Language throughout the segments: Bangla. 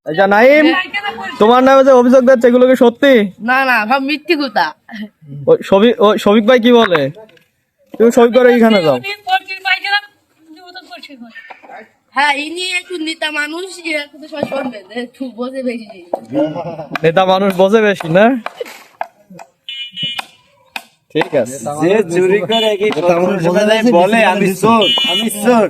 আচ্ছা নাইম, তোমার নামে যে অভিযোগ দিচ্ছে এগুলো কি সত্যি? না না, সব মিথ্যে কথা। শফিক ভাই কি বলে? তুমি সই করে এখানে যাও। হ্যাঁ, ইনি একটু নেতা মানুষ, এরা কিন্তু সব শুনবেন, একটু বোঝে বেশি। নেতা মানুষ বোঝে বেশি না? ঠিক আছে। যে চুরি করে কি বলে আমি চোর, আমি চোর,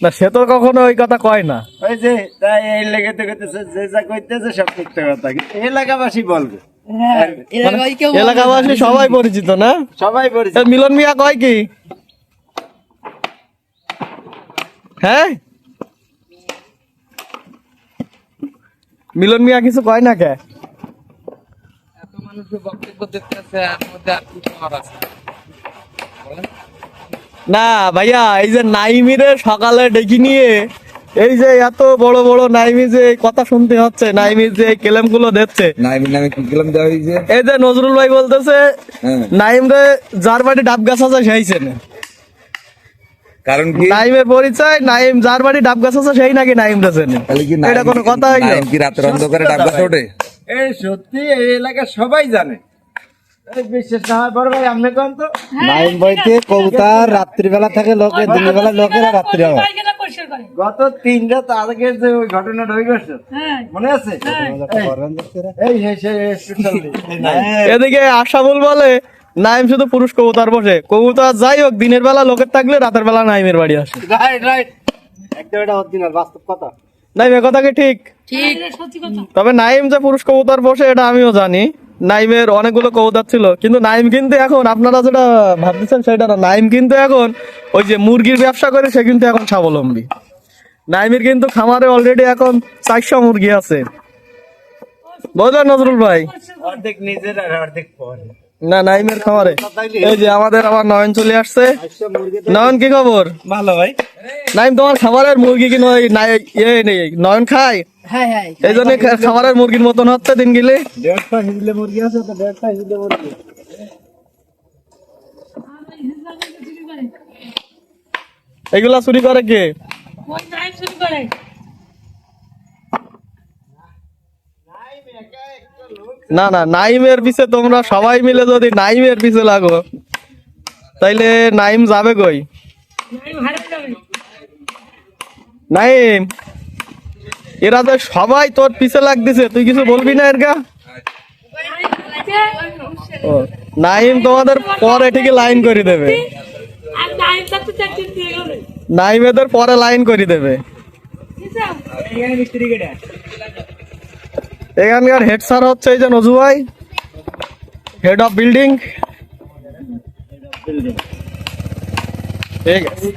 না সে তো কখনো ওই কথা কয় না। ওই যে তাই এই লেগে তো কইতেছে, যে যা কইতেছে সব মিথ্যা কথা, এলাকাবাসী বলবে। হ্যাঁ, এলাকায় কেউ বলে না। এলাকাবাসী সবাই পরিচিত না? সবাই পরিচিত। তা মিলন মিয়া কয় কি? হ্যাঁ, মিলন মিয়া কিছু কয় না কে? না ভাইয়া, এই যে নাইমিরে সকালে ডেকে নিয়ে এই যে এত বড় বড় নাইমি যে কথা শুনতে হচ্ছে, নাইমির যে কেলেম গুলো দিচ্ছে, নাইমের নামে কি কেলাম দেওয়া হয়েছে? এই যে নজরুল ভাই বলতেছে নাইম রে যার বাড়ি ডাব গাছ আছে সেইছে না। কারণ কি? নাইমের পরিচয়, নাইম যার বাড়ি ডাব গাছ আছে সেই নাকি নাইম রে চেনে। তাহলে কি এটা কোনো কথা হইলো? নাইম কি রাতের অন্ধকারে ডাব গাছে ওঠে? এই সত্যি এই এলাকার সবাই জানে। এই বিশ্বাস না হয় বড় ভাই আপনি কোন তো? নাইম বইতে কবুতর রাত্রিবেলা থাকে, লোকে দিনের বেলা লোকেরা রাত্রি হয়। গত 3 রাত আগে যে ওই ঘটনাটা হয়ে গেছে মনে আছে? এই স্পেশাল এদিকে আশাবুল বলে নাইম শুধু পুরুষ কবুতর বসে, কবুতর যাই হোক দিনের বেলা লোকের থাকলে রাতের বেলা নাইমের বাড়ি আসে। রাইট রাইট, একদম এটা অরিজিনাল বাস্তব কথা। নাইম এ কথা কি ঠিক? ঠিক। তবে নাইম যে পুরুষ কবুতর বসে এটা আমিও জানি। নাইমের অনেকগুলো কবুতর ছিল, কিন্তু নাইম কিন্তু এখন আপনারা যেটা ভাবতেছেন সেটা না। নাইম কিন্তু এখন ওই যে মুরগির ব্যবসা করে, সে কিন্তু এখন স্বাবলম্বী। নাইমের কিন্তু খামারে অলরেডি এখন 400 মুরগি আছে, বুঝলেন নজরুল ভাই? অর্ধেক নিজের আর অর্ধেক পরে। না নাইমের খামারে এই যে আমাদের আবার নয়ন চলে আসছে। নয়ন কি খবর? ভালো ভাই। নাইম তোমার খামারের মুরগি কি নয়ন খায়? হ্যাঁ হ্যাঁ, এই জন্য খামারের মুরগির মতন হচ্ছে দিন গেলে। 150 হিজলে মুরগি আছে তো, 150 হিজলে মুরগি। এগুলা চুরি করে কে? না না, নাইমের পিছে তোমরা সবাই মিলে যদি নাইমের পিছে লাগো তাইলে নাইম যাবে কই? নাইম, এরা যে সবাই তোর পিছে লাগতেছে, তুই কিছু বলবি না এর গা? ও, নাইম তোমাদের পরে ঠিকই লাইন করে দেবে। নাইম এদের পরে লাইন করে দেবে। এখানকার হেড স্যার হচ্ছে এই যে নজু ভাই, হেড অফ বিল্ডিং। ঠিক আছে।